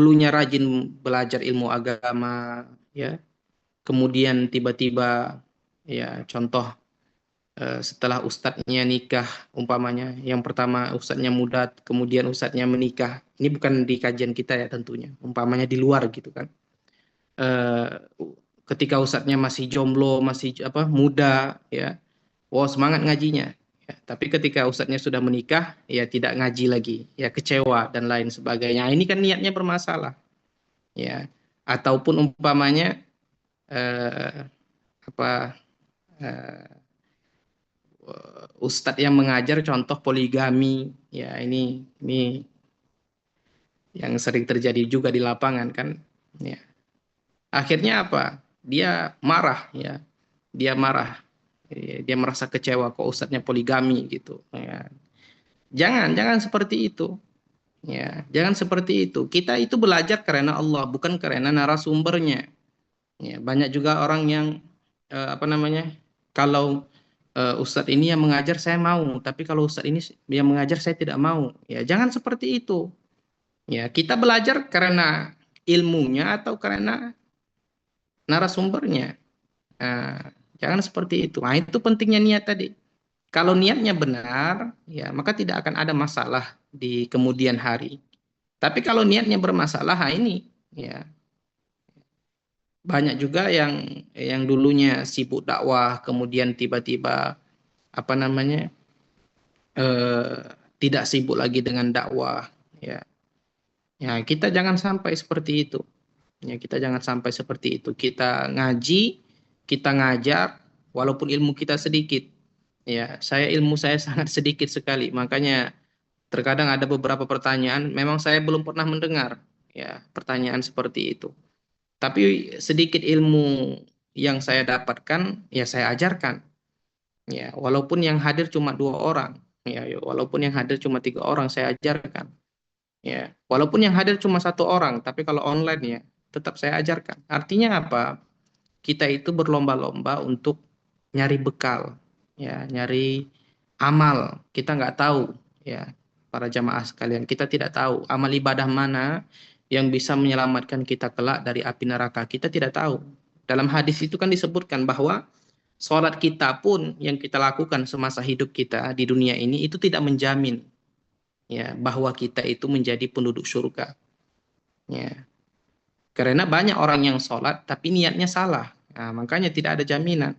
dulunya rajin belajar ilmu agama, ya, kemudian tiba-tiba, ya, contoh, setelah ustadznya nikah, umpamanya, yang pertama ustadznya muda, kemudian ustadznya menikah. Ini bukan di kajian kita ya tentunya, umpamanya di luar gitu kan. Eh, Ketika ustadznya masih jomblo, masih apa muda, ya, wow semangat ngajinya. Ya, tapi ketika ustadznya sudah menikah, ya tidak ngaji lagi, ya kecewa dan lain sebagainya. Ini kan niatnya bermasalah, ya. Ataupun umpamanya, eh, apa eh, ustadz yang mengajar contoh poligami, ya ini yang sering terjadi juga di lapangan kan, ya. Akhirnya apa? Dia marah, ya. Dia marah. Dia merasa kecewa kok ustadznya poligami gitu, ya. Jangan seperti itu. Ya, jangan seperti itu. Kita itu belajar karena Allah, bukan karena narasumbernya. Ya, banyak juga orang yang apa namanya? Kalau ustadz ini yang mengajar saya mau, tapi kalau ustadz ini yang mengajar saya tidak mau. Ya, jangan seperti itu. Ya, kita belajar karena ilmunya atau karena narasumbernya. Nah, jangan seperti itu. Nah, itu pentingnya niat tadi. Kalau niatnya benar, ya maka tidak akan ada masalah di kemudian hari. Tapi kalau niatnya bermasalah, nah ini, ya banyak juga yang dulunya sibuk dakwah, kemudian tiba-tiba apa namanya eh, tidak sibuk lagi dengan dakwah. Ya, ya kita jangan sampai seperti itu. Ya kita jangan sampai seperti itu. Kita ngaji, kita ngajar, walaupun ilmu kita sedikit. Ya, ilmu saya sangat sedikit sekali. Makanya terkadang ada beberapa pertanyaan, memang saya belum pernah mendengar ya pertanyaan seperti itu. Tapi sedikit ilmu yang saya dapatkan, ya saya ajarkan. Ya, walaupun yang hadir cuma 2 orang, walaupun yang hadir cuma 3 orang, saya ajarkan. Ya, walaupun yang hadir cuma 1 orang, tapi kalau online ya tetap saya ajarkan. Artinya apa? Kita itu berlomba-lomba untuk nyari bekal, ya, nyari amal. Kita nggak tahu, ya, para jamaah sekalian, kita tidak tahu amal ibadah mana yang bisa menyelamatkan kita kelak dari api neraka. Kita tidak tahu. Dalam hadis itu kan disebutkan bahwa sholat kita pun yang kita lakukan semasa hidup kita di dunia ini itu tidak menjamin, ya, bahwa kita itu menjadi penduduk surga. Ya. Karena banyak orang yang sholat tapi niatnya salah. Nah, makanya tidak ada jaminan.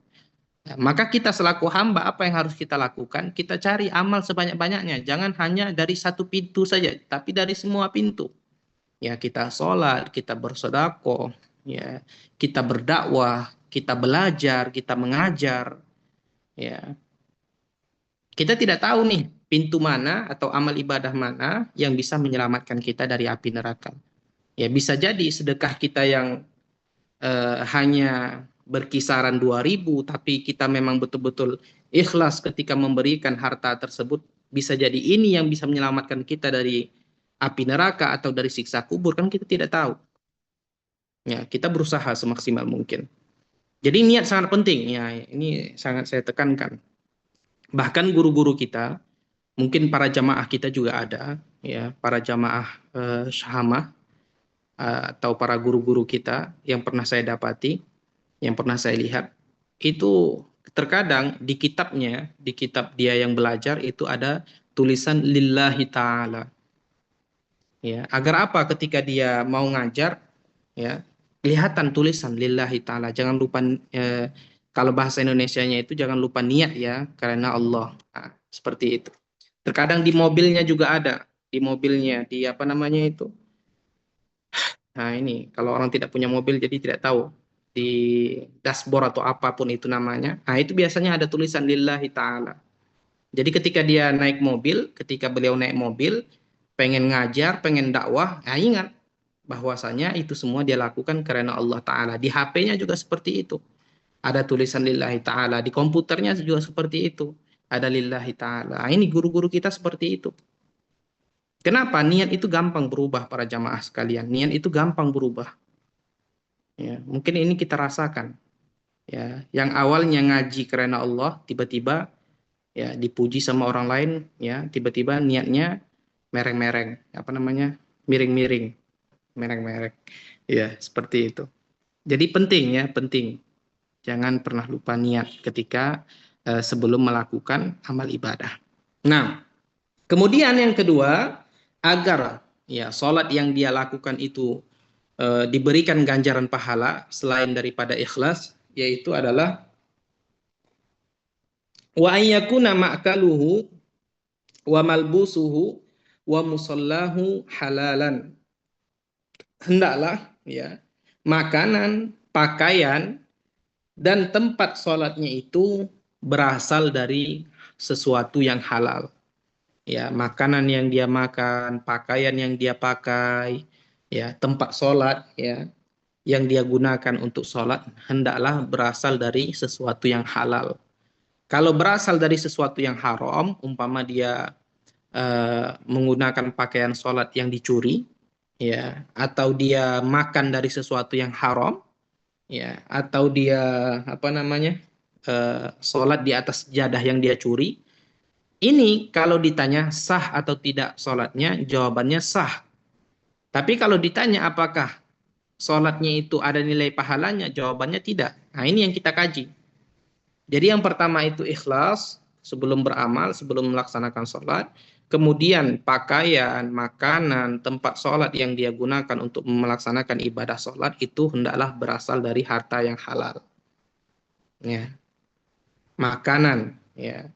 Nah, maka kita selaku hamba apa yang harus kita lakukan? Kita cari amal sebanyak-banyaknya. Jangan hanya dari satu pintu saja, tapi dari semua pintu. Ya, kita sholat, kita bersedekah, ya, kita berdakwah, kita belajar, kita mengajar. Ya, kita tidak tahu nih pintu mana atau amal ibadah mana yang bisa menyelamatkan kita dari api neraka. Ya, bisa jadi sedekah kita yang hanya berkisaran 2.000, tapi kita memang betul-betul ikhlas ketika memberikan harta tersebut, bisa jadi ini yang bisa menyelamatkan kita dari api neraka atau dari siksa kubur, kan kita tidak tahu. Ya, kita berusaha semaksimal mungkin. Jadi niat sangat penting, ya ini sangat saya tekankan. Bahkan guru-guru kita, mungkin para jamaah kita juga ada, ya para jamaah syahamah atau para guru-guru kita yang pernah saya dapati, yang pernah saya lihat, itu terkadang di kitabnya, di kitab dia yang belajar itu ada tulisan lillahi ta'ala. Ya, agar apa ketika dia mau ngajar, ya, kelihatan tulisan lillahi ta'ala. Jangan lupa, kalau bahasa Indonesianya itu jangan lupa niat ya, karena Allah. Nah, seperti itu. Terkadang di mobilnya juga ada, di mobilnya, di apa namanya itu. Nah, ini kalau orang tidak punya mobil jadi tidak tahu di dashboard atau apapun itu namanya. Nah, itu biasanya ada tulisan lillahi ta'ala. Jadi ketika dia naik mobil, ketika beliau naik mobil, pengen ngajar, pengen dakwah, nah ingat bahwasanya itu semua dia lakukan karena Allah Ta'ala. Di HP-nya juga seperti itu. Ada tulisan lillahi ta'ala. Di komputernya juga seperti itu. Ada lillahi ta'ala. Nah, ini guru-guru kita seperti itu. Kenapa? Niat itu gampang berubah para jamaah sekalian. Niat itu gampang berubah. Ya, mungkin ini kita rasakan. Ya, yang awalnya ngaji karena Allah, tiba-tiba ya dipuji sama orang lain, ya tiba-tiba niatnya mereng-mereng, apa namanya, miring-miring. merek-merek. Ya, seperti itu. Jadi penting ya, penting. Jangan pernah lupa niat ketika sebelum melakukan amal ibadah. Nah, kemudian yang kedua, agar ya sholat yang dia lakukan itu diberikan ganjaran pahala selain daripada ikhlas, yaitu adalah wa ayyakuna ma'kaluhu wa malbusuhu wa musallahu halalan. Hendaklah ya makanan, pakaian dan tempat sholatnya itu berasal dari sesuatu yang halal. Ya, makanan yang dia makan, pakaian yang dia pakai, ya, tempat sholat, ya, yang dia gunakan untuk sholat hendaklah berasal dari sesuatu yang halal. Kalau berasal dari sesuatu yang haram, umpama dia menggunakan pakaian sholat yang dicuri, ya, atau dia makan dari sesuatu yang haram, ya, atau dia apa namanya sholat di atas jadah yang dia curi, ini kalau ditanya sah atau tidak sholatnya, jawabannya sah. Tapi kalau ditanya apakah sholatnya itu ada nilai pahalanya, jawabannya tidak. Nah ini yang kita kaji. Jadi yang pertama itu ikhlas sebelum beramal, sebelum melaksanakan sholat. Kemudian pakaian, makanan, tempat sholat yang dia gunakan untuk melaksanakan ibadah sholat itu hendaklah berasal dari harta yang halal. Ya. Makanan, ya,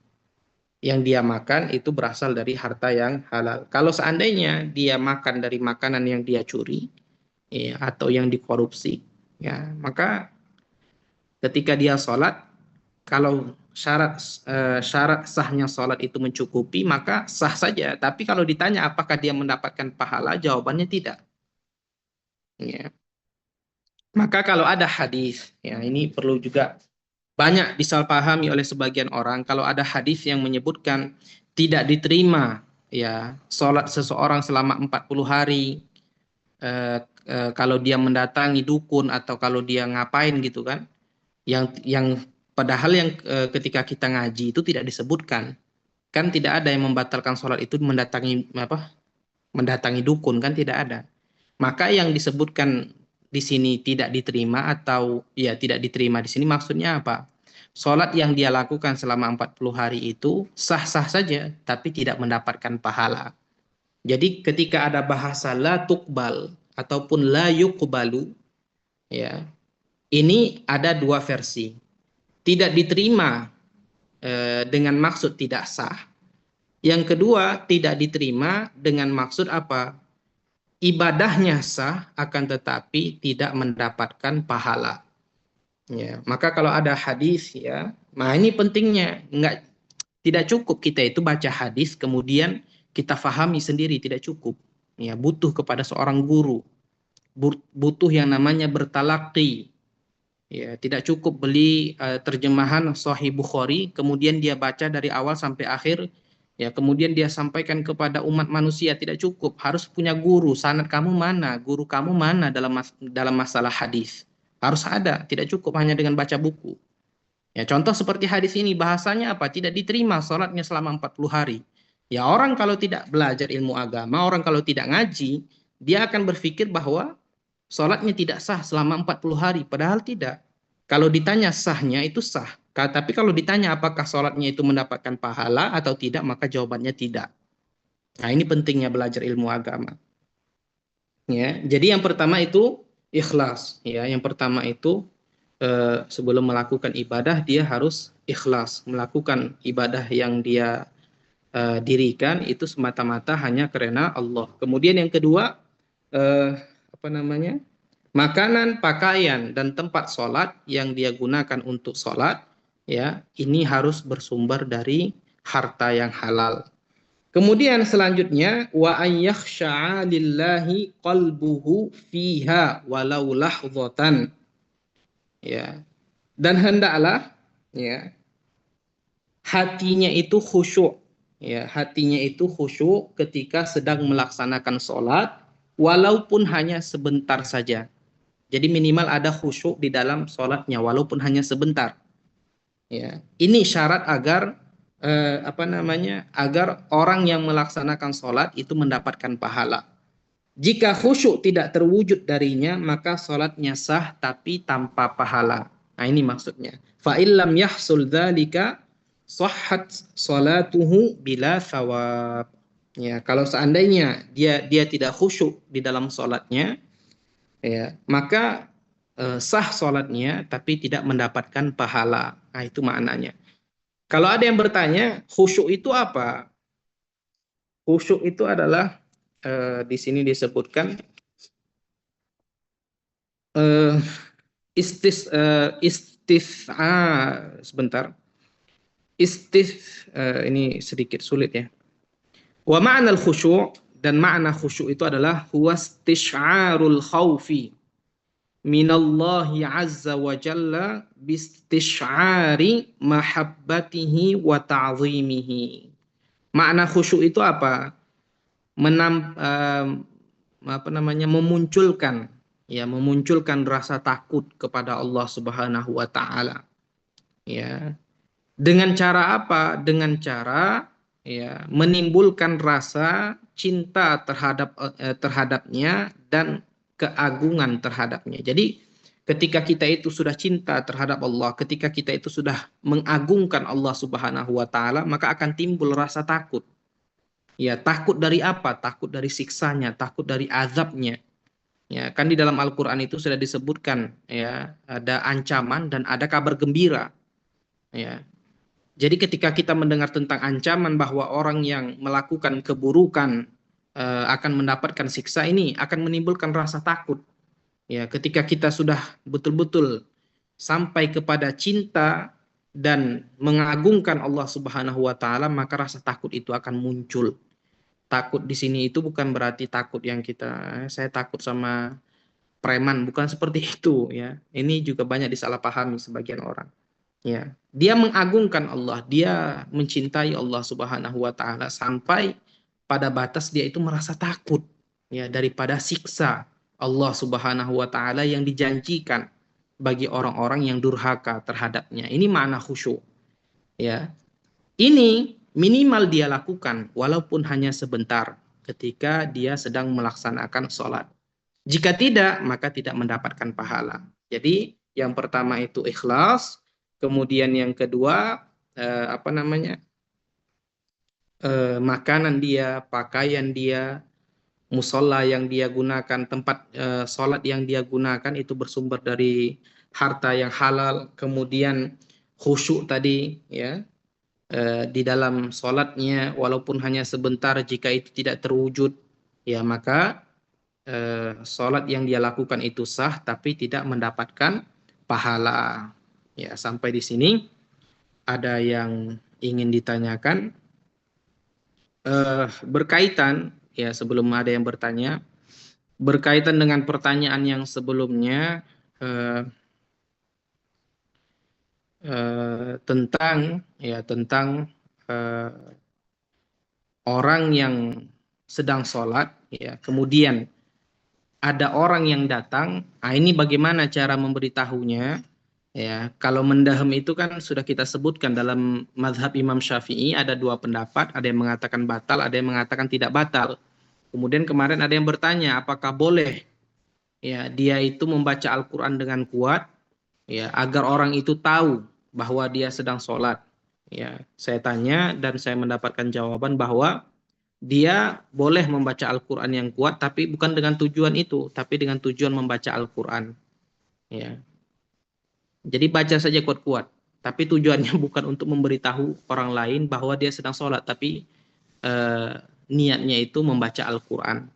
yang dia makan itu berasal dari harta yang halal. Kalau seandainya dia makan dari makanan yang dia curi, ya, atau yang dikorupsi, ya, maka ketika dia sholat, kalau syarat sahnya sholat itu mencukupi, maka sah saja. Tapi kalau ditanya apakah dia mendapatkan pahala, jawabannya tidak. Ya. Maka kalau ada hadis, ya ini perlu juga banyak disalahpahami oleh sebagian orang. Kalau ada hadis yang menyebutkan tidak diterima ya sholat seseorang selama 40 hari, kalau dia mendatangi dukun atau kalau dia ngapain gitu kan, yang padahal yang ketika kita ngaji itu tidak disebutkan, kan tidak ada yang membatalkan sholat itu mendatangi dukun, kan tidak ada. Maka yang disebutkan di sini tidak diterima atau ya tidak diterima di sini maksudnya apa? Sholat yang dia lakukan selama 40 hari itu sah-sah saja tapi tidak mendapatkan pahala. Jadi ketika ada bahasa la tuqbal ataupun la yuqbalu, ya, ini ada dua versi. Tidak diterima dengan maksud tidak sah. Yang kedua, tidak diterima dengan maksud apa? Ibadahnya sah akan tetapi tidak mendapatkan pahala. Ya, maka kalau ada hadis ya, nah ini pentingnya, tidak cukup kita itu baca hadis kemudian kita fahami sendiri, tidak cukup. Ya, butuh kepada seorang guru. Butuh yang namanya bertalaqi. Ya, tidak cukup beli terjemahan Sahih Bukhari kemudian dia baca dari awal sampai akhir, ya, kemudian dia sampaikan kepada umat manusia, tidak cukup. Harus punya guru. Sanad kamu mana? Guru kamu mana dalam masalah hadis? Harus ada, tidak cukup hanya dengan baca buku. Ya, contoh seperti hadis ini bahasanya apa? Tidak diterima salatnya selama 40 hari. Ya, orang kalau tidak belajar ilmu agama, orang kalau tidak ngaji, dia akan berpikir bahwa sholatnya tidak sah selama 40 hari, padahal tidak. Kalau ditanya sahnya itu sah. Tapi kalau ditanya apakah sholatnya itu mendapatkan pahala atau tidak, maka jawabannya tidak. Nah ini pentingnya belajar ilmu agama. Ya, jadi yang pertama itu ikhlas. Ya, yang pertama itu sebelum melakukan ibadah dia harus ikhlas. Melakukan ibadah yang dia dirikan itu semata-mata hanya karena Allah. Kemudian yang kedua, apa namanya? Makanan, pakaian, dan tempat sholat yang dia gunakan untuk sholat, ya, ini harus bersumber dari harta yang halal. Kemudian selanjutnya, wa ayyakhsha'a lillahi qalbuhu fiha walau lahzatan. Ya. Dan hendaklah ya hatinya itu khusyuk. Ya, hatinya itu khusyuk ketika sedang melaksanakan sholat, walaupun hanya sebentar saja. Jadi minimal ada khusyuk di dalam sholatnya walaupun hanya sebentar. Ya, ini syarat agar agar orang yang melaksanakan sholat itu mendapatkan pahala. Jika khusyuk tidak terwujud darinya, maka salatnya sah tapi tanpa pahala. Nah, ini maksudnya. Fa illam yahsul dzalika sahhat salatuhu bila thawab. Ya, kalau seandainya dia tidak khusyuk di dalam salatnya, ya, maka sah salatnya tapi tidak mendapatkan pahala. Nah, itu maknanya. Kalau ada yang bertanya, khusyuk itu apa? Khusyuk itu adalah di sini disebutkan eh, sebentar. Ini sedikit sulit ya. Wa ma'nal khusyu' dan makna khusyuk itu adalah huwa istish'arul khaufi minallahi azza wa jalla bistish'ari mahabbatihi wa ta'zimihi. Makna khusyuk itu apa? Apa namanya, memunculkan rasa takut kepada Allah Subhanahu wa taala, ya. Dengan cara apa? Dengan cara, ya, menimbulkan rasa cinta terhadapnya dan keagungan terhadapnya. Jadi ketika kita itu sudah cinta terhadap Allah, ketika kita itu sudah mengagungkan Allah Subhanahu wa taala, maka akan timbul rasa takut. Ya, takut dari apa? Takut dari siksanya, takut dari azabnya. Ya, kan di dalam Al-Qur'an itu sudah disebutkan, ya, ada ancaman dan ada kabar gembira. Ya. Jadi ketika kita mendengar tentang ancaman bahwa orang yang melakukan keburukan akan mendapatkan siksa, ini akan menimbulkan rasa takut. Ya, ketika kita sudah betul-betul sampai kepada cinta dan mengagungkan Allah Subhanahu wa taala, maka rasa takut itu akan muncul. Takut di sini itu bukan berarti takut yang saya takut sama preman, bukan seperti itu, ya. Ini juga banyak disalahpahami sebagian orang. Ya, dia mengagungkan Allah, dia mencintai Allah Subhanahu wa taala sampai pada batas dia itu merasa takut, ya, daripada siksa Allah Subhanahu wa taala yang dijanjikan bagi orang-orang yang durhaka terhadapnya. Ini makna khusyuk, ya. Ini minimal dia lakukan walaupun hanya sebentar ketika dia sedang melaksanakan sholat. Jika tidak, maka tidak mendapatkan pahala. Jadi yang pertama itu ikhlas, kemudian yang kedua apa namanya, makanan dia, pakaian dia, musola yang dia gunakan, tempat sholat yang dia gunakan itu bersumber dari harta yang halal, kemudian khusyuk tadi, ya, di dalam sholatnya walaupun hanya sebentar, jika itu tidak terwujud, ya, maka sholat yang dia lakukan itu sah tapi tidak mendapatkan pahala. Ya, sampai di sini ada yang ingin ditanyakan berkaitan, ya, sebelum ada yang bertanya berkaitan dengan pertanyaan yang sebelumnya, eh, tentang eh, orang yang sedang sholat, ya, kemudian ada orang yang datang. Nah, ini bagaimana cara memberitahunya? Ya, kalau mendahem itu kan sudah kita sebutkan dalam mazhab Imam Syafi'i ada dua pendapat, ada yang mengatakan batal, ada yang mengatakan tidak batal. Kemudian kemarin ada yang bertanya, apakah boleh, ya, dia itu membaca Al-Qur'an dengan kuat, ya, agar orang itu tahu bahwa dia sedang sholat. Ya, saya tanya dan saya mendapatkan jawaban bahwa dia boleh membaca Al-Qur'an yang kuat, tapi bukan dengan tujuan itu, tapi dengan tujuan membaca Al-Qur'an. Ya. Jadi baca saja kuat-kuat, tapi tujuannya bukan untuk memberitahu orang lain bahwa dia sedang sholat, tapi eh, niatnya itu membaca Al-Quran.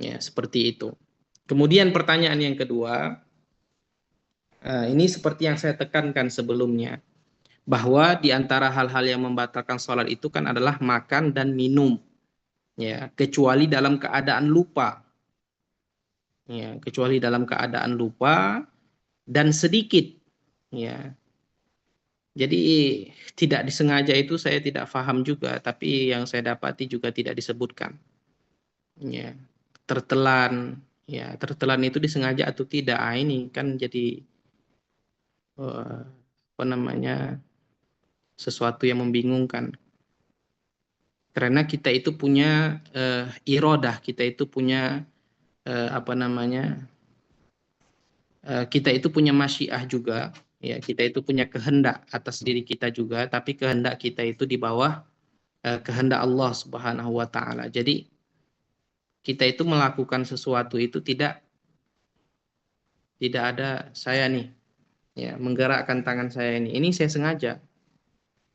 Ya, seperti itu. Kemudian pertanyaan yang kedua, ini seperti yang saya tekankan sebelumnya, bahwa di antara hal-hal yang membatalkan sholat itu kan adalah makan dan minum, ya, kecuali dalam keadaan lupa, ya, kecuali dalam keadaan lupa dan sedikit, ya. Jadi tidak disengaja itu saya tidak paham juga, tapi yang saya dapati juga tidak disebutkan. Ya, tertelan, ya, tertelan itu disengaja atau tidak? Ah, ini kan jadi apa namanya, sesuatu yang membingungkan. Karena kita itu punya iradah, kita itu punya kita itu punya masyiah juga, ya, kita itu punya kehendak atas diri kita juga, tapi kehendak kita itu di bawah kehendak Allah Subhanahu wa taala. Jadi kita itu melakukan sesuatu itu tidak ada saya nih, ya, menggerakkan tangan saya ini. Ini saya sengaja.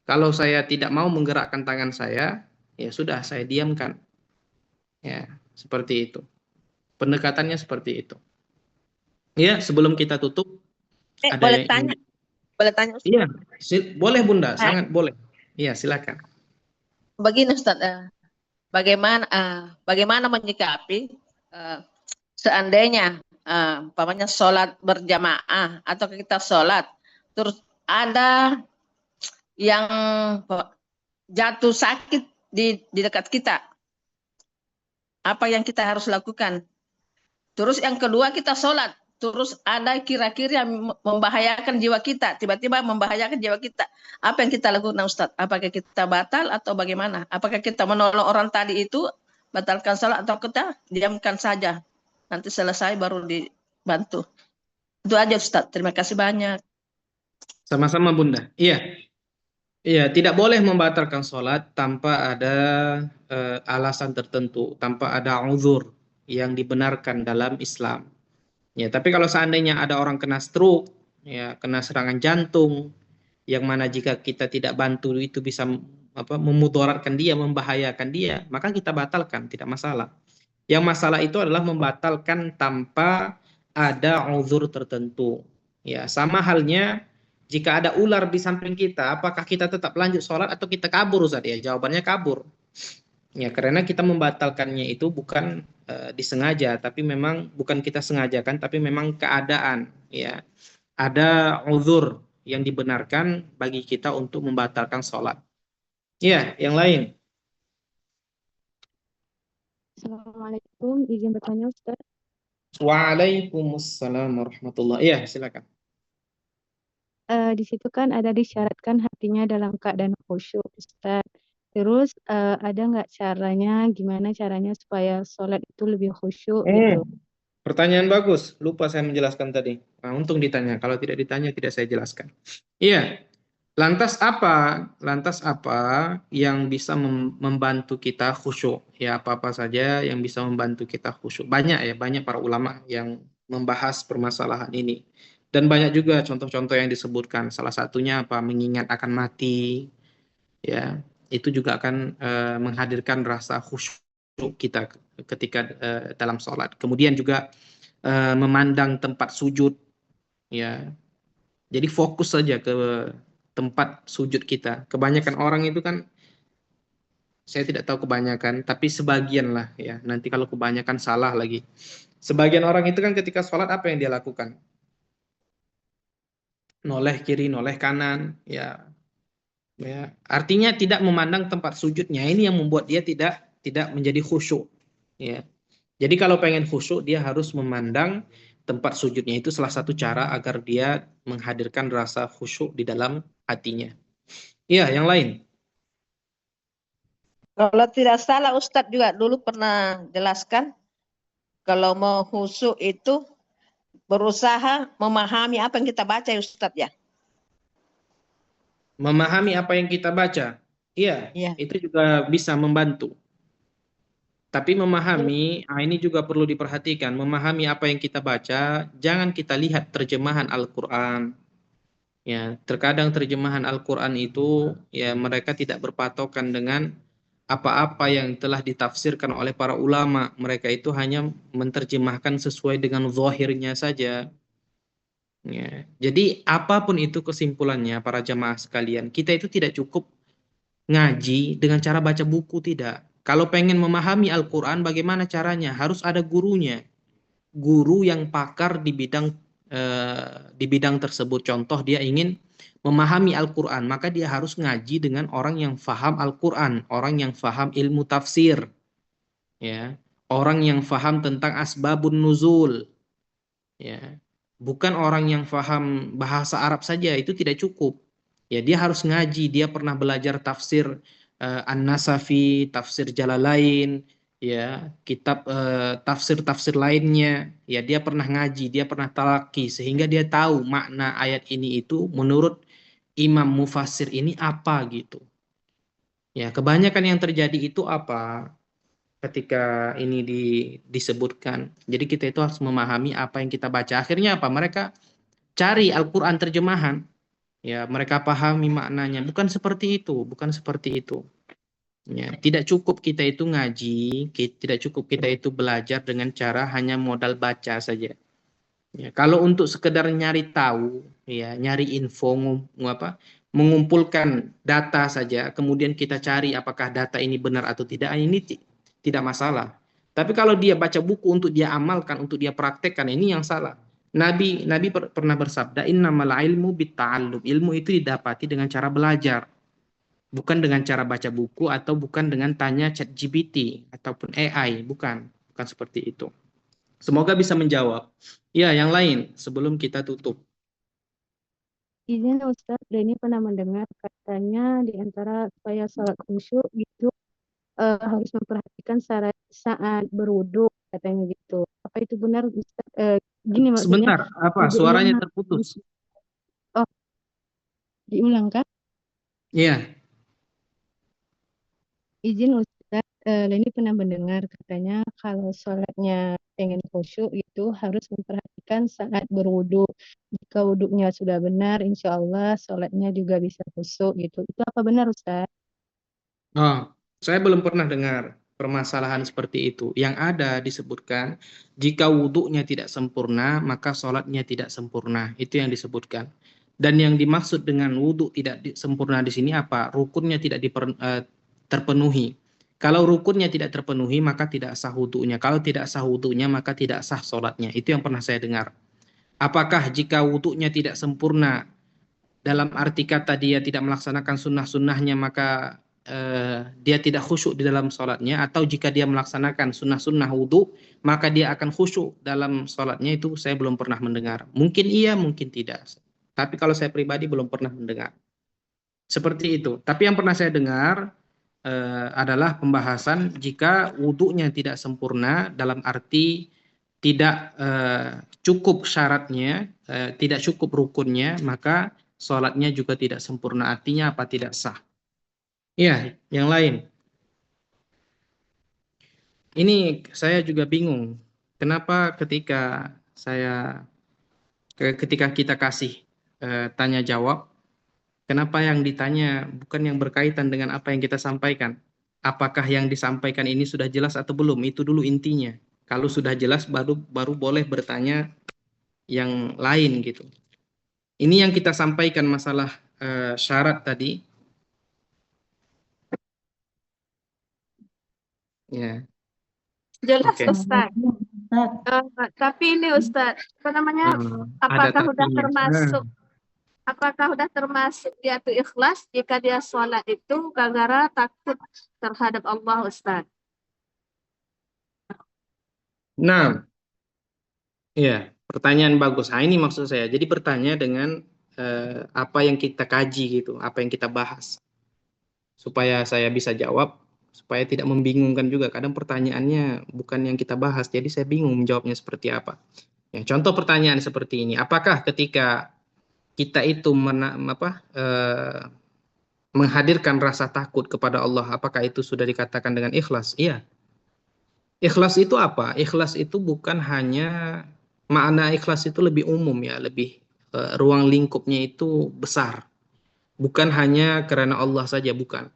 Kalau saya tidak mau menggerakkan tangan saya, ya sudah saya diamkan. Ya, seperti itu. Pendekatannya seperti itu. Ya, sebelum kita tutup ada Boleh yang tanya? ingin. Boleh tanya Ustaz? Iya, boleh Bunda, Ah, sangat boleh. Iya, silakan. Begini Ustaz, bagaimana menyikapi eh, seandainya umpamanya sholat berjamaah atau kita sholat terus ada yang jatuh sakit di dekat kita, apa yang kita harus lakukan? Terus yang kedua kita sholat, terus ada kira-kira yang membahayakan jiwa kita, tiba-tiba membahayakan jiwa kita. Apa yang kita lakukan Ustaz? Apakah kita batal atau bagaimana? Apakah kita menolong orang tadi itu, batalkan sholat, atau kita diamkan saja? Nanti selesai baru dibantu. Itu aja Ustaz, terima kasih banyak. Sama-sama Bunda. Iya. Iya, tidak boleh membatalkan sholat tanpa ada alasan tertentu, tanpa ada uzur yang dibenarkan dalam Islam. Ya, tapi kalau seandainya ada orang kena stroke, ya, kena serangan jantung, yang mana jika kita tidak bantu itu bisa memudaratkan dia, membahayakan dia, maka kita batalkan, tidak masalah. Yang masalah itu adalah membatalkan tanpa ada uzur tertentu. Ya, sama halnya jika ada ular di samping kita, apakah kita tetap lanjut sholat atau kita kabur, Ustaz? Ya, jawabannya kabur. Ya, karena kita membatalkannya itu bukan disengaja, tapi memang bukan kita sengajakan, tapi memang keadaan. Ya, ada uzur yang dibenarkan bagi kita untuk membatalkan sholat. Ya, yang lain. Assalamualaikum, izin bertanya Ustaz. Waalaikumsalam warahmatullahi. Iya, silakan. Di situ kan ada disyaratkan hatinya dalam keadaan khusyuk Ustaz. Terus ada nggak caranya, gimana caranya supaya sholat itu lebih khusyuk gitu? Pertanyaan bagus. Lupa saya menjelaskan tadi. Nah, untung ditanya. Kalau tidak ditanya, tidak saya jelaskan. Iya. Lantas apa? Lantas apa yang bisa membantu kita khusyuk? Ya, apa-apa saja yang bisa membantu kita khusyuk. Banyak ya, banyak para ulama yang membahas permasalahan ini. Dan banyak juga contoh-contoh yang disebutkan. Salah satunya apa? Mengingat akan mati. Ya, itu juga akan menghadirkan rasa khusyuk kita ketika dalam sholat. Kemudian juga memandang tempat sujud. Ya, jadi fokus saja ke tempat sujud kita. Kebanyakan orang itu kan, saya tidak tahu kebanyakan, tapi sebagian lah ya. Nanti kalau kebanyakan salah lagi. Sebagian orang itu kan ketika sholat apa yang dia lakukan? Noleh kiri, noleh kanan, ya. Ya. Artinya tidak memandang tempat sujudnya. Ini yang membuat dia tidak menjadi khusyuk. Ya. Jadi kalau pengen khusyuk dia harus memandang tempat sujudnya, itu salah satu cara agar dia menghadirkan rasa khusyuk di dalam hatinya. Iya, yang lain. Kalau tidak salah Ustadz juga dulu pernah jelaskan, kalau mau khusyuk itu berusaha memahami apa yang kita baca ya Ustadz ya. Memahami apa yang kita baca. Iya, Iya. itu juga bisa membantu. Tapi memahami, ini juga perlu diperhatikan. Memahami apa yang kita baca, jangan kita lihat terjemahan Al-Quran. Ya, terkadang terjemahan Al-Quran itu, ya, mereka tidak berpatokan dengan apa-apa yang telah ditafsirkan oleh para ulama. Mereka itu hanya menerjemahkan sesuai dengan zahirnya saja. Ya. Jadi apapun itu kesimpulannya para jamaah sekalian, kita itu tidak cukup ngaji dengan cara baca buku, tidak. Kalau pengen memahami Al-Quran, bagaimana caranya? Harus ada gurunya. Guru yang pakar di bidang tersebut. Contoh dia ingin memahami Al-Quran, maka dia harus ngaji dengan orang yang faham Al-Quran, orang yang faham ilmu tafsir, ya, orang yang faham tentang asbabun nuzul, ya, bukan orang yang faham bahasa Arab saja, itu tidak cukup. Ya, dia harus ngaji, dia pernah belajar tafsir An-Nasafi, tafsir Jalalain, ya, kitab tafsir-tafsir lainnya, ya dia pernah ngaji, dia pernah talaki sehingga dia tahu makna ayat ini itu menurut imam mufassir ini apa gitu. Ya, kebanyakan yang terjadi itu apa ketika ini disebutkan. Jadi kita itu harus memahami apa yang kita baca. Akhirnya apa? Mereka cari Al-Qur'an terjemahan. Ya, mereka pahami maknanya. Bukan seperti itu, bukan seperti itu. Ya, tidak cukup kita itu ngaji, tidak cukup kita itu belajar dengan cara hanya modal baca saja. Ya, kalau untuk sekedar nyari tahu, ya, nyari info, mengumpulkan data saja, kemudian kita cari apakah data ini benar atau tidak, ini tidak masalah. Tapi kalau dia baca buku untuk dia amalkan, untuk dia praktekkan, ini yang salah. Nabi pernah bersabda, innamal ilmu bitta'allum. Ilmu itu didapati dengan cara belajar. Bukan dengan cara baca buku atau bukan dengan tanya ChatGPT ataupun AI, bukan seperti itu. Semoga bisa menjawab. Ya, yang lain sebelum kita tutup. Izin Ustaz, Denny pernah mendengar katanya di antara supaya sholat khusyuk gitu harus memperhatikan saat berwudu katanya gitu. Apa itu benar Ustaz? Gini maksudnya Sebentar, apa wudunya suaranya terputus? oh diulang kan? Iya. Izin Ustaz, Leni pernah mendengar katanya kalau sholatnya pengen khusyuk itu harus memperhatikan saat berwudu. Jika wudunya sudah benar, insya Allah sholatnya juga bisa khusyuk gitu. Itu apa benar Ustaz? Oh, saya belum pernah dengar permasalahan seperti itu. Yang ada disebutkan, jika wudhunya tidak sempurna, maka sholatnya tidak sempurna. Itu yang disebutkan. Dan yang dimaksud dengan wudhu tidak sempurna di sini apa? Rukunnya tidak terpenuhi. Kalau rukunnya tidak terpenuhi, maka tidak sah wudhunya. Kalau tidak sah wudhunya, maka tidak sah sholatnya. Itu yang pernah saya dengar. Apakah jika wudhunya tidak sempurna, dalam arti kata dia tidak melaksanakan sunnah-sunnahnya, maka dia tidak khusyuk di dalam sholatnya, atau jika dia melaksanakan sunnah-sunnah wudhu, maka dia akan khusyuk dalam sholatnya, itu saya belum pernah mendengar. Mungkin iya, mungkin tidak. Tapi kalau saya pribadi belum pernah mendengar. Seperti itu. Tapi yang pernah saya dengar adalah pembahasan jika wudhunya tidak sempurna, dalam arti tidak cukup syaratnya, tidak cukup rukunnya, maka sholatnya juga tidak sempurna. Artinya apa? Tidak sah. Iya, yang lain. Ini saya juga bingung. Kenapa ketika kita kasih tanya jawab, kenapa yang ditanya bukan yang berkaitan dengan apa yang kita sampaikan? Apakah yang disampaikan ini sudah jelas atau belum? Itu dulu intinya. Kalau sudah jelas baru boleh bertanya yang lain gitu. Ini yang kita sampaikan masalah syarat tadi. Ya. Jelas Oke. Ustaz. Tapi ini Ustaz, apa namanya? Ada Apakah udah termasuk dia tuh ikhlas jika dia sholat itu gara-gara takut terhadap Allah Ustaz? Nah, ya, pertanyaan bagus. Nah, ini maksud saya. Jadi bertanya dengan apa yang kita kaji gitu, apa yang kita bahas. Supaya saya bisa jawab, supaya tidak membingungkan juga. Kadang pertanyaannya bukan yang kita bahas, jadi saya bingung menjawabnya seperti apa. Ya, contoh pertanyaan seperti ini, apakah ketika kita itu menghadirkan rasa takut kepada Allah, apakah itu sudah dikatakan dengan ikhlas? Iya. Ikhlas itu apa? Ikhlas itu bukan hanya, makna ikhlas itu lebih umum ya, lebih ruang lingkupnya itu besar. Bukan hanya karena Allah saja, bukan.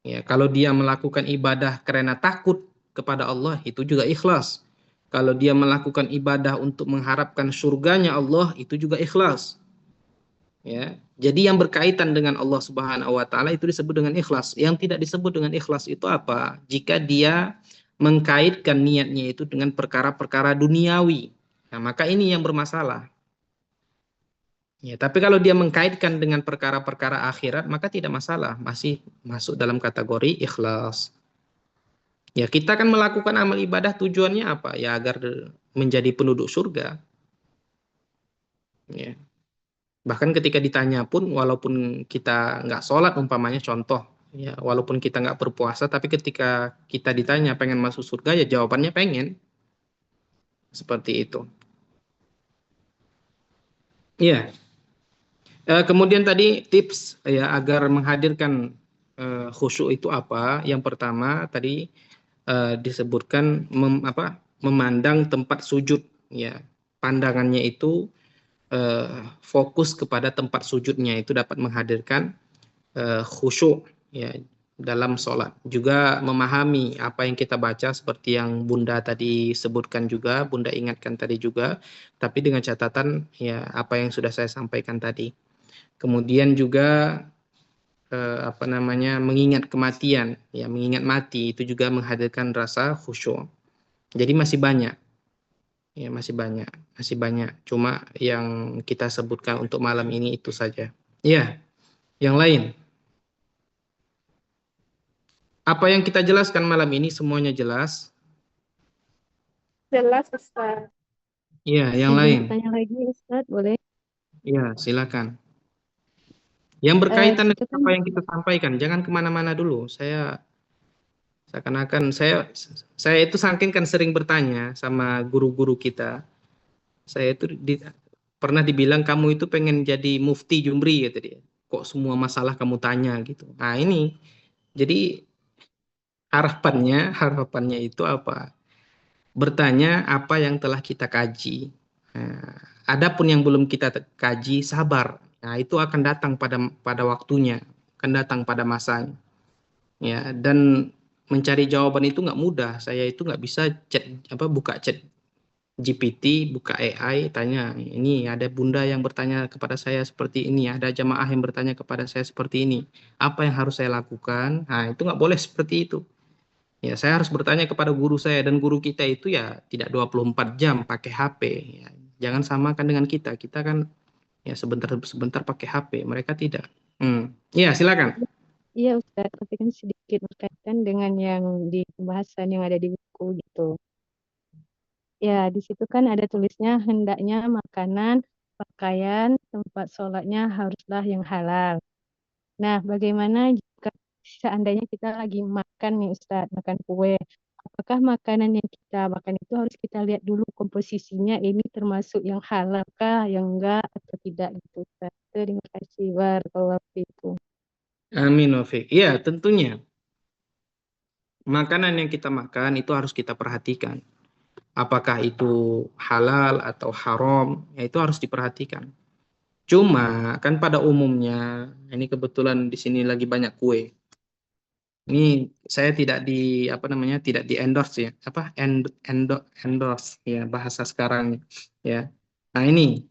Ya, kalau dia melakukan ibadah karena takut kepada Allah, itu juga ikhlas. Kalau dia melakukan ibadah untuk mengharapkan surganya Allah, itu juga ikhlas. Ya, jadi yang berkaitan dengan Allah Subhanahu wa taala itu disebut dengan ikhlas. Yang tidak disebut dengan ikhlas itu apa? Jika dia mengkaitkan niatnya itu dengan perkara-perkara duniawi. Nah, maka ini yang bermasalah. Ya, tapi kalau dia mengkaitkan dengan perkara-perkara akhirat, maka tidak masalah, masih masuk dalam kategori ikhlas. Ya, kita kan melakukan amal ibadah tujuannya apa? Ya, agar menjadi penduduk surga. Ya. Bahkan ketika ditanya pun, walaupun kita nggak sholat umpamanya contoh, Ya, walaupun kita nggak berpuasa, tapi ketika kita ditanya pengen masuk surga, ya jawabannya pengen. Seperti itu. Iya. Kemudian tadi tips ya agar menghadirkan khusyuk itu apa? Yang pertama tadi disebutkan memandang tempat sujud, ya. Pandangannya itu fokus kepada tempat sujudnya, itu dapat menghadirkan khusyuk, ya, dalam sholat. Juga memahami apa yang kita baca, seperti yang Bunda tadi sebutkan juga, Bunda ingatkan tadi juga, tapi dengan catatan ya apa yang sudah saya sampaikan tadi. Kemudian juga mengingat kematian, ya, mengingat mati itu juga menghadirkan rasa khusyuk. Jadi masih banyak, ya, masih banyak. Cuma yang kita sebutkan untuk malam ini itu saja. Ya, yang lain. Apa yang kita jelaskan malam ini semuanya jelas? Jelas, Ustaz. Iya, yang Izin lain. bertanya lagi Ustadz, boleh? Iya, silakan. Yang berkaitan Di dengan situ kan apa yang kita sampaikan, jangan kemana-mana dulu. Saya seakan-akan saya itu saking kan sering bertanya sama guru-guru kita. Saya itu pernah dibilang kamu itu pengen jadi mufti Jumri, gitu dia. Kok semua masalah kamu tanya gitu. Nah ini, jadi harapannya itu apa? Bertanya apa yang telah kita kaji. Nah, adapun yang belum kita kaji, sabar. Nah itu akan datang pada waktunya, akan datang pada masanya. Ya, dan mencari jawaban itu nggak mudah. Saya itu nggak bisa buka chat GPT, buka AI, tanya, ini ada Bunda yang bertanya kepada saya seperti ini, ada jamaah yang bertanya kepada saya seperti ini, apa yang harus saya lakukan? Nah, itu nggak boleh seperti itu. Ya, saya harus bertanya kepada guru saya, dan guru kita itu ya tidak 24 jam pakai HP. Ya, jangan samakan dengan kita. Kita kan ya sebentar pakai HP, mereka tidak. Ya, silakan. iya Ustadz, tapi kan sedikit berkaitan dengan yang di pembahasan yang ada di buku gitu. Ya, di situ kan ada tulisnya hendaknya makanan, pakaian, tempat sholatnya haruslah yang halal. Nah, bagaimana jika seandainya kita lagi makan nih Ustadz, makan kue. Apakah makanan yang kita makan itu harus kita lihat dulu komposisinya ini termasuk yang halal kah, yang enggak atau tidak gitu Ustadz. Terima kasih. Barakallahu fiikum. Amin, Wafik. Iya, tentunya. Makanan yang kita makan itu harus kita perhatikan. Apakah itu halal atau haram, ya itu harus diperhatikan. Cuma kan pada umumnya, ini kebetulan di sini lagi banyak kue. Ini saya tidak tidak di endorse ya, endorse ya bahasa sekarang ya. Nah ini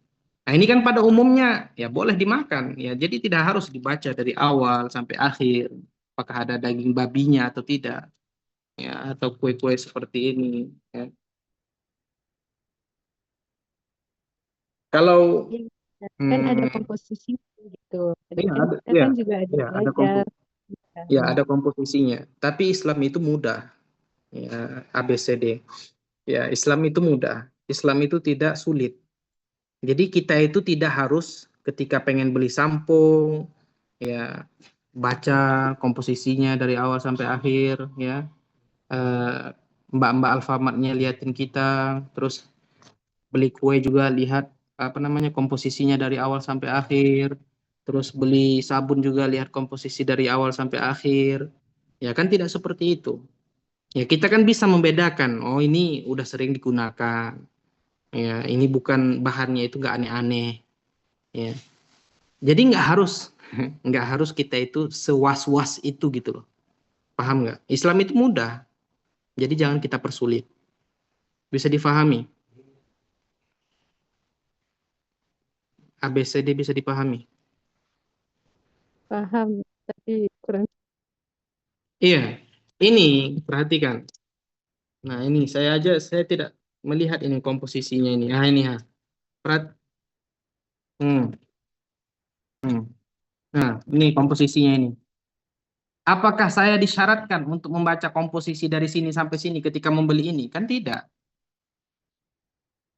kan pada umumnya ya boleh dimakan ya. Jadi tidak harus dibaca dari awal sampai akhir apakah ada daging babinya atau tidak ya, atau kue-kue seperti ini ya. Kalau Iya, kan ada hmm, komposisi gitu. Tadi iya kan ada, kita ya, kan juga ada ya ada belajar. ya ada komposisinya. Tapi Islam itu mudah ya, ABCD. Ya, Islam itu mudah. Islam itu tidak sulit. Jadi kita itu tidak harus ketika pengen beli sampo ya baca komposisinya dari awal sampai akhir ya. Mbak-mbak Alfamartnya liatin kita, terus beli kue juga lihat komposisinya dari awal sampai akhir, terus beli sabun juga lihat komposisi dari awal sampai akhir, ya kan tidak seperti itu. Ya kita kan bisa membedakan, oh ini udah sering digunakan, ya ini bukan bahannya itu nggak aneh-aneh, ya. Jadi nggak harus nggak harus kita itu sewas-was itu gitu loh, paham nggak? Islam itu mudah, jadi jangan kita persulit, bisa difahami. ABCD bisa dipahami. Paham, tapi kurang. Iya, ini perhatikan. Nah ini saya tidak melihat ini komposisinya ini. Nah ini ya. Hmm, hmm. Nah ini komposisinya ini. Apakah saya disyaratkan untuk membaca komposisi dari sini sampai sini ketika membeli ini? Kan tidak.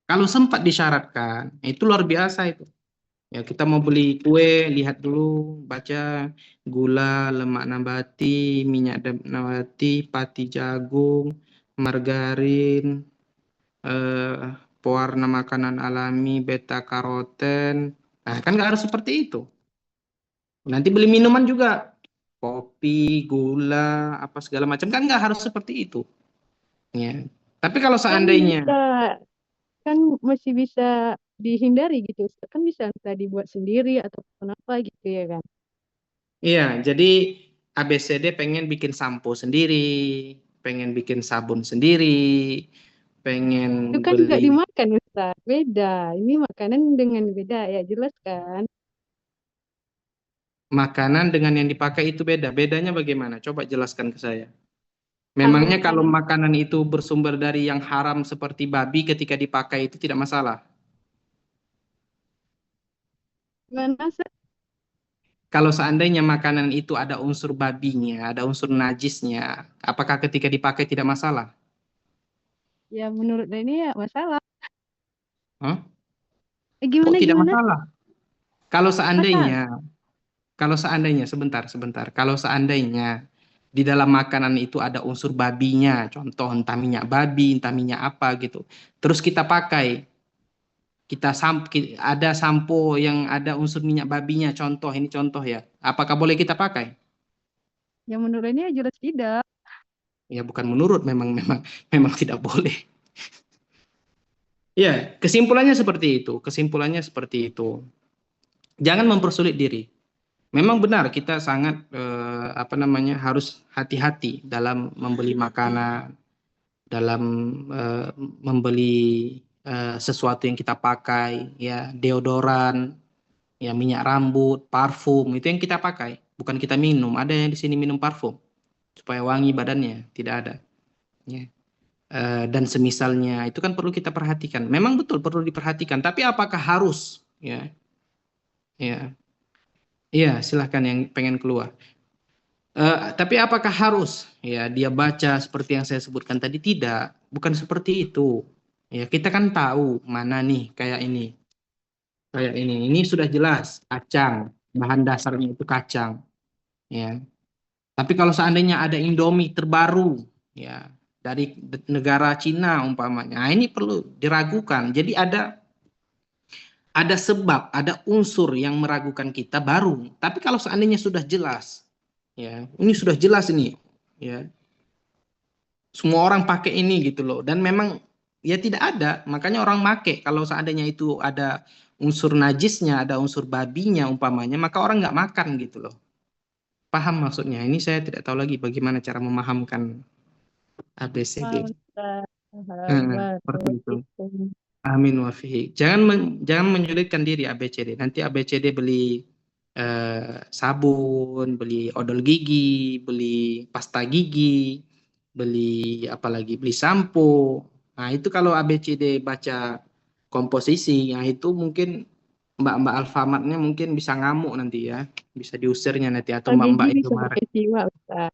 Kalau sempat disyaratkan, itu luar biasa itu. Ya, kita mau beli kue, lihat dulu, baca gula, lemak nabati, minyak nabati, pati jagung, margarin, pewarna makanan alami, beta karoten. Nah, kan nggak harus seperti itu. Nanti beli minuman juga, kopi, gula, apa segala macam kan nggak harus seperti itu. Ya. Tapi kalau Kan seandainya, bisa, kan masih bisa dihindari gitu. Ustaz. Kan bisa entah dibuat sendiri ataupun apa gitu ya kan. iya, jadi ABCD pengen bikin sampo sendiri, pengen bikin sabun sendiri, Itu pengen kan nggak beli dimakan Ustaz. Beda. Ini makanan dengan beda ya jelas kan. makanan dengan yang dipakai itu beda. Bedanya bagaimana? Coba jelaskan ke saya. Kalau Memangnya kalau makanan makanan itu bersumber dari yang haram seperti babi ketika dipakai itu tidak masalah? gimana Ustaz? Kalau seandainya makanan itu ada unsur babinya, ada unsur najisnya, apakah ketika dipakai tidak masalah? Ya menurut ini ya masalah. Hah? Kok Gimana tidak gimana? masalah? Kalau Masa? seandainya Kalau seandainya, sebentar. Kalau seandainya di dalam makanan itu ada unsur babinya, contoh entah minyak babi, entah minyak apa gitu. Terus kita pakai, ada sampo yang ada unsur minyak babinya, contoh ini contoh ya. Apakah boleh kita pakai? Ya menurut ini ya jelas tidak. Ya bukan menurut, memang tidak boleh. Ya, kesimpulannya seperti itu. Kesimpulannya seperti itu. Jangan mempersulit diri. Memang benar kita sangat harus hati-hati dalam membeli makanan, dalam membeli sesuatu yang kita pakai, ya deodoran, ya minyak rambut, parfum itu yang kita pakai, bukan kita minum. Ada yang di sini minum parfum supaya wangi badannya, tidak ada. Ya. Dan semisalnya itu kan perlu kita perhatikan. Memang betul perlu diperhatikan, tapi apakah harus? Ya, ya, iya silahkan yang pengen keluar. Tapi apakah harus ya dia baca seperti yang saya sebutkan tadi? Tidak, bukan seperti itu. Ya, kita kan tahu mana nih kayak ini. Kayak ini. Ini sudah jelas kacang, bahan dasarnya itu kacang, ya. Tapi kalau seandainya ada Indomie terbaru ya dari negara Cina umpamanya. Nah, ini perlu diragukan. Jadi ada sebab, ada unsur yang meragukan kita baru. Tapi kalau seandainya sudah jelas, ya, ini sudah jelas ini, ya. Semua orang pakai ini gitu loh, dan memang ya tidak ada, makanya orang make. Kalau seandainya itu ada unsur najisnya, ada unsur babinya umpamanya, maka orang nggak makan gitu loh. Paham maksudnya? Ini saya tidak tahu lagi bagaimana cara memahamkan ABCD. Ustaz. Seperti itu. Barakallahu Amin wa fihi. Jangan menyulitkan diri ABCD. Nanti ABCD beli sabun, beli odol gigi, beli pasta gigi, beli apalagi beli sampo. Nah, itu kalau ABCD baca komposisi, nah itu mungkin mbak-mbak Alfamartnya mungkin bisa ngamuk nanti ya, bisa diusirnya nanti atau Kalau mbak-mbak gigi bisa Indomaret. pakai siwa, Ustaz.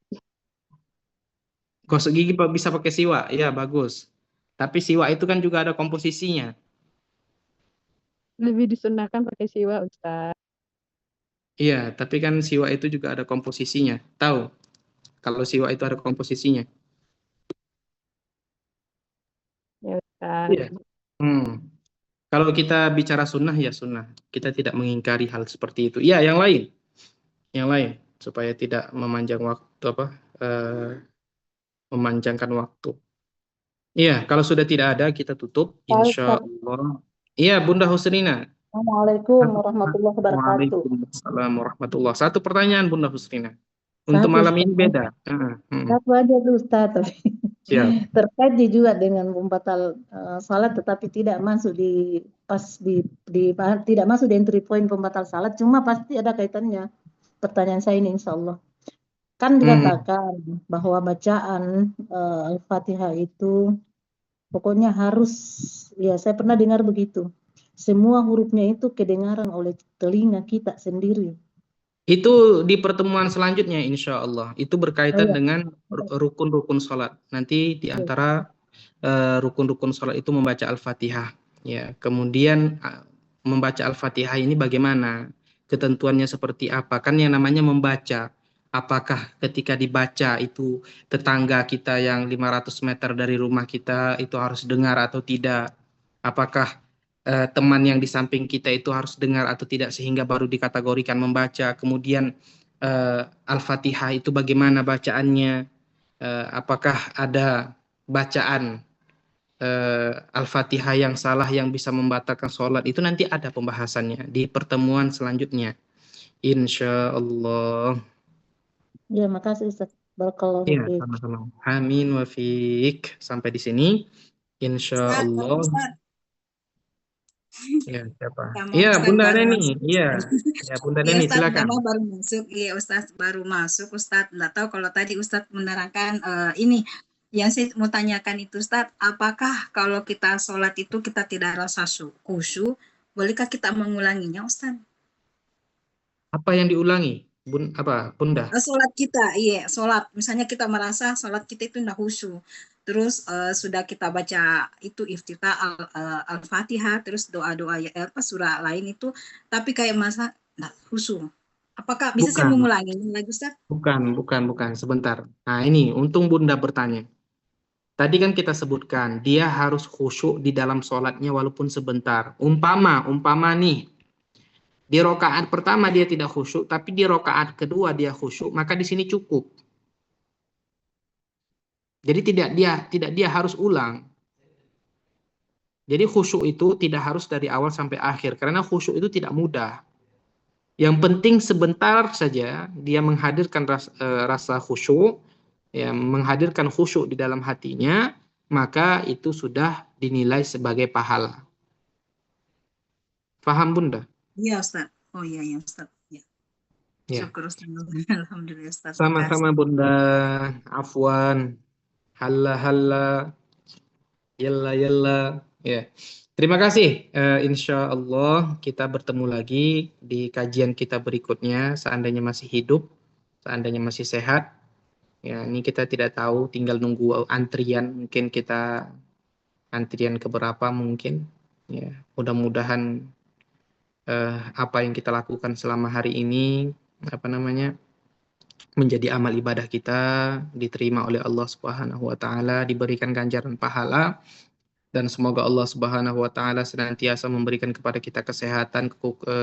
Gosok gigi bisa pakai siwak, ya bagus. Tapi siwak itu kan juga ada komposisinya. Lebih disunahkan pakai siwa, Ustaz. Iya, tapi kan siwak itu juga ada komposisinya. Tahu kalau siwak itu ada komposisinya. Ya, Ustaz. Iya. Hmm. Kalau kita bicara sunnah ya sunnah. Kita tidak mengingkari hal seperti itu. Iya, yang lain supaya tidak memanjang waktu eh, memanjangkan waktu. Iya, kalau sudah tidak ada kita tutup insya Ustaz. Allah. Iya, Bunda Husnina. Assalamualaikum warahmatullahi wabarakatuh. Waalaikumsalam warahmatullah. Satu pertanyaan Bunda Husnina. Untuk Satu malam Ustaz. ini beda. Satu aja tuh Ustaz. Siap. Terkait juga dengan pembatal salat tetapi tidak masuk di tidak masuk di entry point pembatal salat, cuma pasti ada kaitannya. Pertanyaan saya ini insya Allah. Kan dikatakan bahwa bacaan Al-Fatihah itu pokoknya harus, ya saya pernah dengar begitu. Semua hurufnya itu kedengaran oleh telinga kita sendiri. Itu di pertemuan selanjutnya insya Allah. Itu berkaitan dengan rukun-rukun sholat. Nanti di antara rukun-rukun sholat itu membaca Al-Fatihah. Ya, kemudian membaca Al-Fatihah ini bagaimana? Ketentuannya seperti apa? Kan yang namanya membaca. Apakah ketika dibaca itu tetangga kita yang 500 meter dari rumah kita itu harus dengar atau tidak? Apakah teman yang di samping kita itu harus dengar atau tidak sehingga baru dikategorikan membaca? Kemudian Al-Fatihah itu bagaimana bacaannya? Apakah ada bacaan Al-Fatihah yang salah yang bisa membatalkan sholat? Itu nanti ada pembahasannya di pertemuan selanjutnya. Insya Allah. Ya, makasih Ustaz. Barakallahu Ya, fiik. sama-sama. Amin wa fiik. Sampai di sini. Insya Ustaz, Allah. Ustaz. Ya, siapa? Sama Iya, Ustaz Bunda baru Neni. masuk. Iya, ya Bunda Iya Neni, Ustaz, silakan. nama baru masuk. Iya Ustaz, baru masuk Ustaz. Nggak tahu kalau tadi Ustaz menerangkan ini. Yang saya mau tanyakan itu Ustaz, apakah kalau kita sholat itu kita tidak rasa khusyuk, bolehkah kita mengulanginya Ustaz? Apa yang diulangi? Bunda? Sholat kita, iya sholat. Misalnya kita merasa sholat kita itu tidak khusyuk. Terus sudah kita baca itu iftitah al-Fatihah, terus doa-doa surah lain itu, tapi kayak masa tidak khusyuk. Apakah bisa saya Bukan, mengulanginya lagi Ustaz? bukan. Sebentar. Nah, ini untung Bunda bertanya. Tadi kan kita sebutkan, dia harus khusyuk di dalam sholatnya walaupun sebentar. Umpama nih, di rokaat pertama dia tidak khusyuk, tapi di rokaat kedua dia khusyuk, maka di sini cukup. Jadi tidak dia harus ulang. Jadi khusyuk itu tidak harus dari awal sampai akhir, karena khusyuk itu tidak mudah. Yang penting sebentar saja dia menghadirkan rasa khusyuk, ya, menghadirkan khusyuk di dalam hatinya, maka itu sudah dinilai sebagai pahala. Paham Bunda? Iya Ustaz. Oh iya Ustaz. Ya. Ya. Syukur Ustaz. Alhamdulillah Ustaz. Sama-sama Bunda. Afwan. Halla. Yalla. Ya. Terima kasih. Insya Allah kita bertemu lagi di kajian kita berikutnya. Seandainya masih hidup, seandainya masih sehat. Ya, ini kita tidak tahu, tinggal nunggu antrian. Mungkin kita antrian keberapa mungkin. Ya, mudah-mudahan apa yang kita lakukan selama hari ini menjadi amal ibadah kita, diterima oleh Allah Subhanahu wa taala, diberikan ganjaran pahala, dan semoga Allah Subhanahu wa taala senantiasa memberikan kepada kita kesehatan,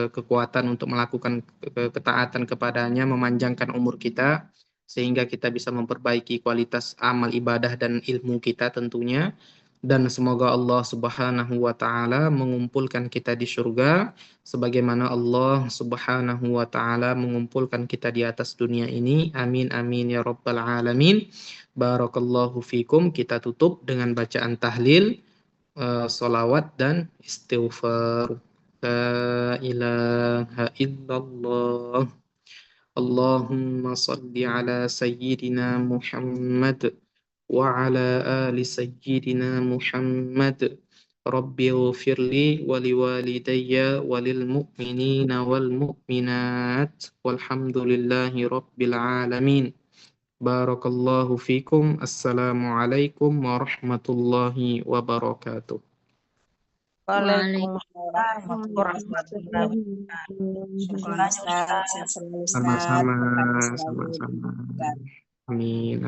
kekuatan untuk melakukan ketaatan kepadanya, memanjangkan umur kita sehingga kita bisa memperbaiki kualitas amal ibadah dan ilmu kita tentunya. Dan semoga Allah Subhanahu wa taala mengumpulkan kita di surga sebagaimana Allah Subhanahu wa taala mengumpulkan kita di atas dunia ini. Amin ya rabbal alamin. Barakallahu fikum. Kita tutup dengan bacaan tahlil, salawat dan istighfar. La ilaha illallah. Allahumma salli ala sayyidina Muhammad وعلى آل سيدنا محمد رب اغفر لي ولوالدي وللمؤمنين والمؤمنات والحمد لله رب العالمين بارك الله فيكم السلام عليكم ورحمة الله وبركاته Waalaikumsalam warahmatullahi wabarakatuh. Syukur Ustaz. Sehat selalu Ustaz. sama-sama Berkah selalu. sama-sama amin